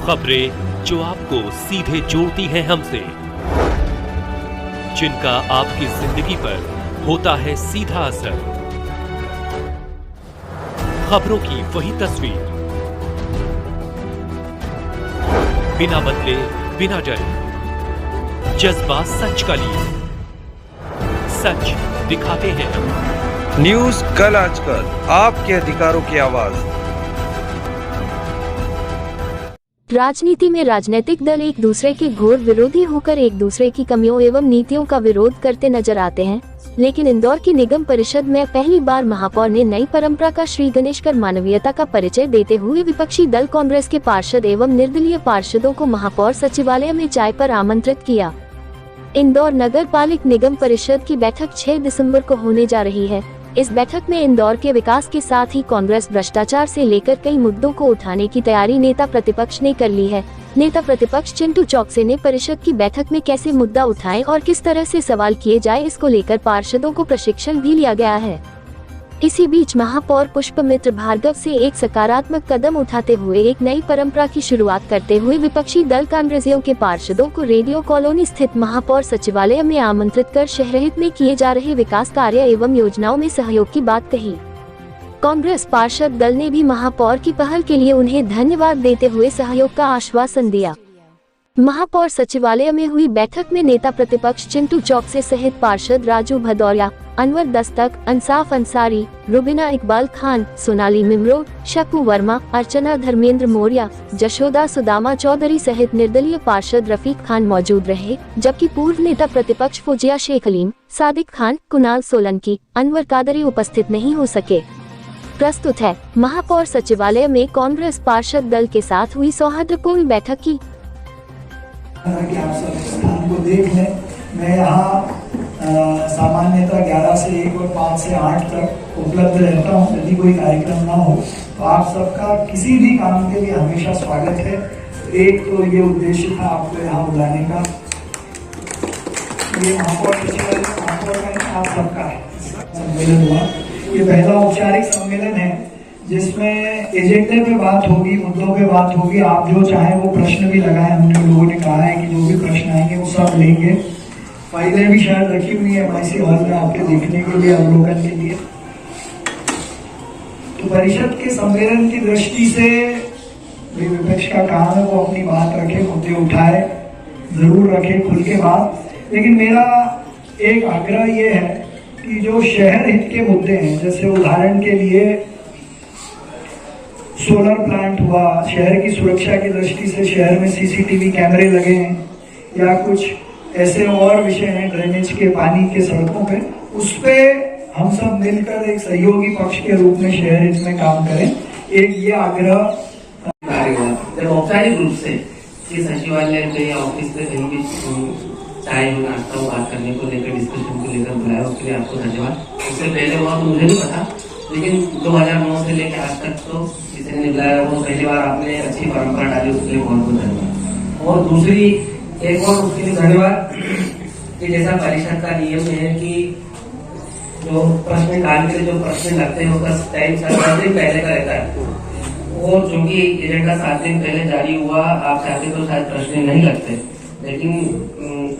खबरें जो आपको सीधे जोड़ती हैं हमसे, जिनका आपकी जिंदगी पर होता है सीधा असर। खबरों की वही तस्वीर, बिना बदले बिना डरे, जज्बा सच का लिए, सच दिखाते हैं हम। न्यूज कल आजकल, आपके अधिकारों की आवाज। राजनीति में राजनीतिक दल एक दूसरे के घोर विरोधी होकर एक दूसरे की कमियों एवं नीतियों का विरोध करते नजर आते हैं, लेकिन इंदौर की निगम परिषद में पहली बार महापौर ने नई परंपरा का श्री गणेश कर मानवीयता का परिचय देते हुए विपक्षी दल कांग्रेस के पार्षद एवं निर्दलीय पार्षदों को महापौर सचिवालय में चाय पर आमंत्रित किया। इंदौर नगर पालिक निगम परिषद की बैठक 6 दिसंबर को होने जा रही है। इस बैठक में इंदौर के विकास के साथ ही कांग्रेस भ्रष्टाचार से लेकर कई मुद्दों को उठाने की तैयारी नेता प्रतिपक्ष ने कर ली है। नेता प्रतिपक्ष चिंटू चौकसे ने परिषद की बैठक में कैसे मुद्दा उठाए और किस तरह से सवाल किए जाए, इसको लेकर पार्षदों को प्रशिक्षण भी लिया गया है। इसी बीच महापौर पुष्पमित्र भार्गव से एक सकारात्मक कदम उठाते हुए एक नई परंपरा की शुरुआत करते हुए विपक्षी दल कांग्रेसियों के पार्षदों को रेडियो कॉलोनी स्थित महापौर सचिवालय में आमंत्रित कर शहरहित में किए जा रहे विकास कार्य एवं योजनाओं में सहयोग की बात कही। कांग्रेस पार्षद दल ने भी महापौर की पहल के लिए उन्हें धन्यवाद देते हुए सहयोग का आश्वासन दिया। महापौर सचिवालय में हुई बैठक में नेता प्रतिपक्ष चिंटू चौकसे सहित पार्षद राजू भदौरिया, अनवर दस्तक, अंसाफ अंसारी, रुबिना इकबाल खान, सोनाली मिमरो, शक्कू वर्मा, अर्चना धर्मेंद्र मौर्य, जशोदा सुदामा चौधरी सहित निर्दलीय पार्षद रफीक खान मौजूद रहे, जबकि पूर्व नेता प्रतिपक्ष फौजिया शेख अलीम, सादिक खान, कुणाल सोलंकी, अनवर कादरी उपस्थित नहीं हो सके। प्रस्तुत है महापौर सचिवालय में कांग्रेस पार्षद दल के साथ हुई सौहार्दपूर्ण बैठक की। कि आप सब स्थान को देख लें। मैं यहाँ सामान्यतः 11 से 1 और 5 से 8 तक उपलब्ध रहता हूँ। यदि कोई कार्यक्रम ना हो तो आप सबका किसी भी काम के लिए हमेशा स्वागत है। एक तो ये उद्देश्य था आपको यहाँ बुलाने का। ये महापौर का आप सबका सम्मेलन हुआ। ये पहला औपचारिक सम्मेलन है जिसमें एजेंडे पे बात होगी, मुद्दों पे बात होगी। आप जो चाहें वो प्रश्न भी लगाएं। हमने लोगों ने कहा है कि जो भी प्रश्न आएंगे वो सब लेंगे। फाइलें भी शायद रखी हुई है MIC हॉल में आपके देखने के लिए, अवलोकन के लिए। तो परिषद के सम्मेलन की दृष्टि से विपक्ष का काम है वो अपनी बात रखे, मुद्दे उठाए, जरूर रखे खुल के बात। लेकिन मेरा एक आग्रह ये है कि जो शहर हित के मुद्दे हैं, जैसे उदाहरण के लिए सोलर प्लांट हुआ, शहर की सुरक्षा की दृष्टि से शहर में CCTV कैमरे लगे हैं, या कुछ ऐसे और विषय हैं ड्रेनेज के, पानी के, सड़कों पे, उस पे हम सब मिलकर एक सहयोगी पक्ष के रूप में शहर इसमें काम करें। एक ये आग्रह जब औपचारिक रूप से सचिवालय पे या ऑफिस पे कहीं भी चाय हो, नाश्ता हो, बात करने को लेकर, डिस्कशन को लेकर बुलाया, उसके लिए आपको धन्यवाद। उससे पहले हुआ तो मुझे नहीं पता, लेकिन 2009 से लेकर आज तक तो किसी ने बुलाया, वो पहली बार आपने अच्छी परंपरा डाली, उसके लिए बहुत बहुत धन्यवाद। और दूसरी एक और उसके लिए धन्यवाद कि जैसा परिषद का नियम है कि जो प्रश्न काल के जो प्रश्न लगते हैं उसका टाइम 7 दिन पहले का रहता है, और जो कि एजेंडा 7 दिन पहले जारी हुआ, आप चाहते तो शायद प्रश्न नहीं लगते, लेकिन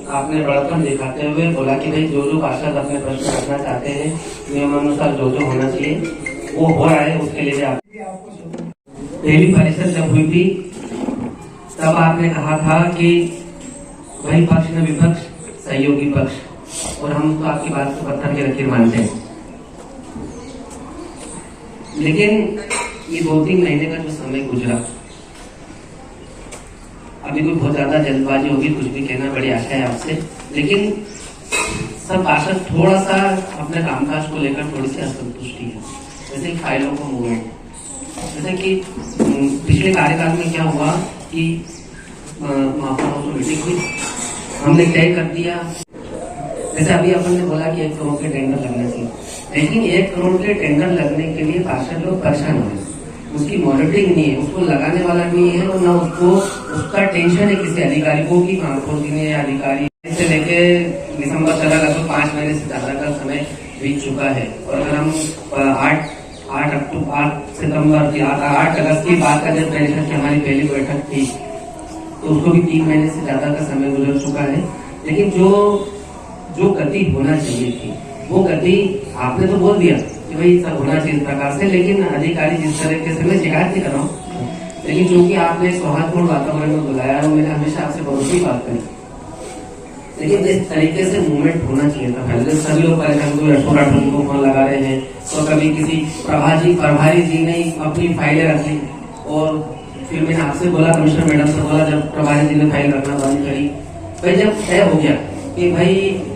आपने बड़प्पन दिखाते हुए बोला कि भाई जो जो पार्षद अपने प्रश्न रखना चाहते हैं नियमानुसार जो जो होना चाहिए वो हो रहा है। उसके लिए आप पहली परिषद जब हुई थी तब आपने कहा था कि भाई पक्ष न विपक्ष, सहयोगी पक्ष, और हम तो आपकी बात को पत्थर के लकीर मानते हैं। लेकिन ये 2-3 महीने का जो समय गुजरा, अभी कोई बहुत ज्यादा जल्दबाजी होगी, कुछ भी कहना बड़ी आशा है आपसे, लेकिन सब पार्षद थोड़ा सा अपने कामकाज को लेकर थोड़ी सी असंतुष्टि है। जैसे फाइलों को मूवमेंट, जैसे कि पिछले कार्यकाल में क्या हुआ कि महापौर मीटिंग हुई, हमने तय कर दिया, जैसे अभी अपन ने बोला कि 1 करोड़ के टेंडर लगने चाहिए, लेकिन 1 करोड़ के टेंडर लगने के लिए पार्षद लोग परेशान हो रहे, उसकी मॉनिटरिंग नहीं है, उसको लगाने वाला नहीं है, और न उसको उसका टेंशन है किसी अधिकारी को कि महापौर जी ने अधिकारी से लेके दिसंबर चला, लगभग 5 महीने से ज्यादा का समय बीत चुका है। और अगर हम 8 सितंबर की 8 अगस्त की बात करें परिषद की हमारी पहली बैठक थी, तो उसको भी 3 महीने से ज्यादा का समय गुजर चुका है। लेकिन जो गति होना चाहिए थी वो गति आपने तो बोल दिया कि भाई सब होना चाहिए इस प्रकार से, लेकिन अधिकारी जिस तरीके से, मैं शिकायत नहीं कर रहा हूँ, लेकिन चूंकि आपने सौहार्दपूर्ण वातावरण में बुलाया और मैंने हमेशा आपसे बहुत ही बात करी, लेकिन इस तरीके से मूवमेंट होना चाहिए था। पहले सभी लोग परेशान, कोई अशोक राठौर जी को फोन लगा रहे हैं, तो कभी किसी प्रभारी जी ने अपनी फाइलें रख ली, और फिर मैंने आपसे बोला, कमिश्नर मैडम से बोला, जब प्रभारी जी ने फाइल रखना बंद करी, भाई जब तय हो गया कि भाई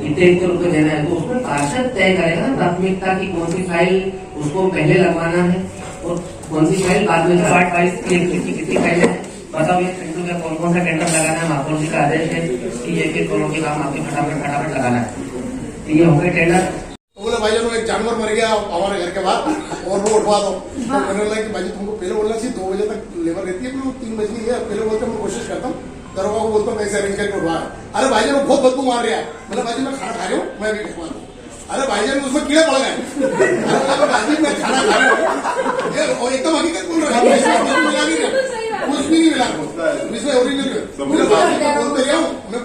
इतने रुपए देना है, तो उसमें पार्षद तय करेगा ना प्राथमिकता की कौन सी फाइल उसको पहले लगवाना है और कौन सी फाइल बाद में। 60-22 कितनी फाइल है बताओ, ये टेंडर का कौन कौन सा टेंडर लगाना है। महापौर जी का आदेश है कि 1-1 करोड़ के काम आपके फटाफट लगाना है, तो ये हो गए टेंडर। बोले भाई जान एक जानवर मर गया हमारे घर के बाद और वो उठवा दो, तो कहने लगा कि भाई तुमको पहले बोलना चाहिए 2 बजे तक लेबर रहती है, 3 बजे है, पहले बोलते मैं कोशिश करता हूँ, दरोगा को बोलता हूँ कैसे अरेंज करके उठवा। अरे भाई जान बहुत बदबू मार रहा है, मतलब भाई मैं खाना खा रहा हूँ, मैं भी खिलवा दूँ। अरे भाई जान उसमें कीड़े पड़ गए, अरे मैं खाना खा रहा हूँ, और एकदम हकीकत बोल रहा है, कुछ भी नहीं मिला इसमें ओरिजिनल। मैं बोल रहा हूँ मैं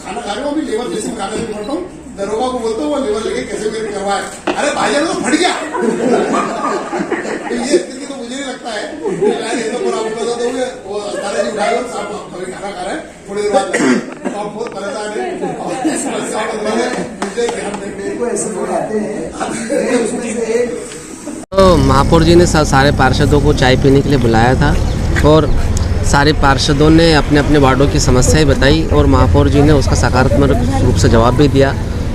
खाना खा रहा हूँ, अभी लेबर जैसे कागज में पढ़ता हूँ, दरोगा को बोलता हूँ वो लेबर लेके कैसे मेरे करवाए। अरे भाईजान तो फट गया। ये स्थिति तो मुझे नहीं लगता है, ये तो पूरा आपको बता दोगे, वो दादाजी उठाए और साहब अभी खाना खा रहे हैं, थोड़ी देर बाद आप बहुत परेशान है और समस्या मुझे ध्यान देने को ऐसे लोग आते हैं, उसमें से एक। तो महापौर जी ने सारे पार्षदों को चाय पीने के लिए बुलाया था और सारे पार्षदों ने अपने अपने वार्डों की समस्याएं बताई और महापौर जी ने उसका सकारात्मक रूप से जवाब भी दिया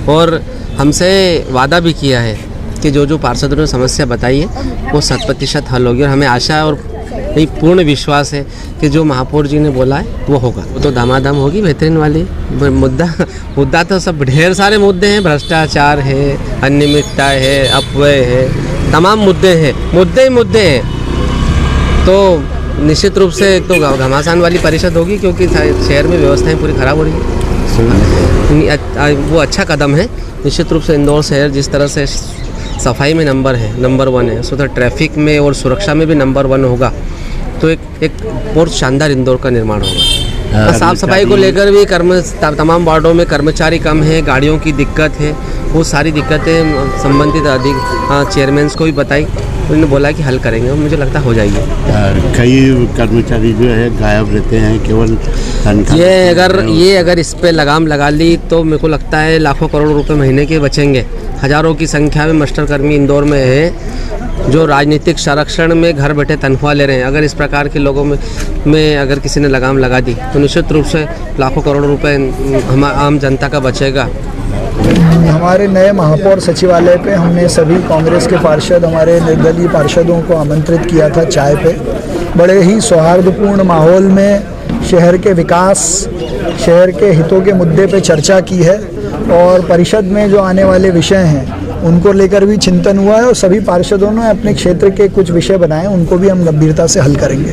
और हमसे वादा भी किया है कि जो पार्षदों ने समस्या बताई है वो 100% हल होगी और हमें आशा और यही पूर्ण विश्वास है कि जो महापौर जी ने बोला है वो होगा। वो तो दामादाम होगी बेहतरीन वाली। मुद्दा तो सब ढेर सारे मुद्दे हैं, भ्रष्टाचार है, अनियमितता है, अपव्यय है, तमाम मुद्दे हैं, मुद्दे हैं। तो निश्चित रूप से एक तो घमासान वाली परिषद होगी क्योंकि शहर में व्यवस्थाएं पूरी खराब हो रही है, वो अच्छा कदम है। निश्चित रूप से इंदौर शहर जिस तरह से सफाई में नंबर 1 है, उसी तरह ट्रैफिक में और सुरक्षा में भी नंबर 1 होगा, तो एक बहुत शानदार इंदौर का निर्माण होगा। साफ सफाई को लेकर भी तमाम वार्डों में कर्मचारी कम है, गाड़ियों की दिक्कत है, वो सारी दिक्कतें संबंधित चेयरमैन को भी बताई, उन्होंने बोला कि हल करेंगे और मुझे लगता हो जाएगी। कई कर्मचारी जो है गायब रहते हैं, केवल ये अगर इस पे लगाम लगा ली तो मेरे को लगता है लाखों करोड़ रुपए महीने के बचेंगे। हजारों की संख्या में मास्टर कर्मी इंदौर में है जो राजनीतिक संरक्षण में घर बैठे तनख्वाह ले रहे हैं। अगर इस प्रकार के लोगों में अगर किसी ने लगाम लगा दी तो निश्चित रूप से लाखों करोड़ रुपए आम जनता का बचेगा। हमारे नए महापौर सचिवालय पे हमने सभी कांग्रेस के पार्षद, हमारे निर्दलीय पार्षदों को आमंत्रित किया था चाय पे। बड़े ही सौहार्दपूर्ण माहौल में शहर के विकास, शहर के हितों के मुद्दे पे चर्चा की है और परिषद में जो आने वाले विषय हैं उनको लेकर भी चिंतन हुआ है और सभी पार्षदों ने अपने क्षेत्र के कुछ विषय बनाए, उनको भी हम गंभीरता से हल करेंगे।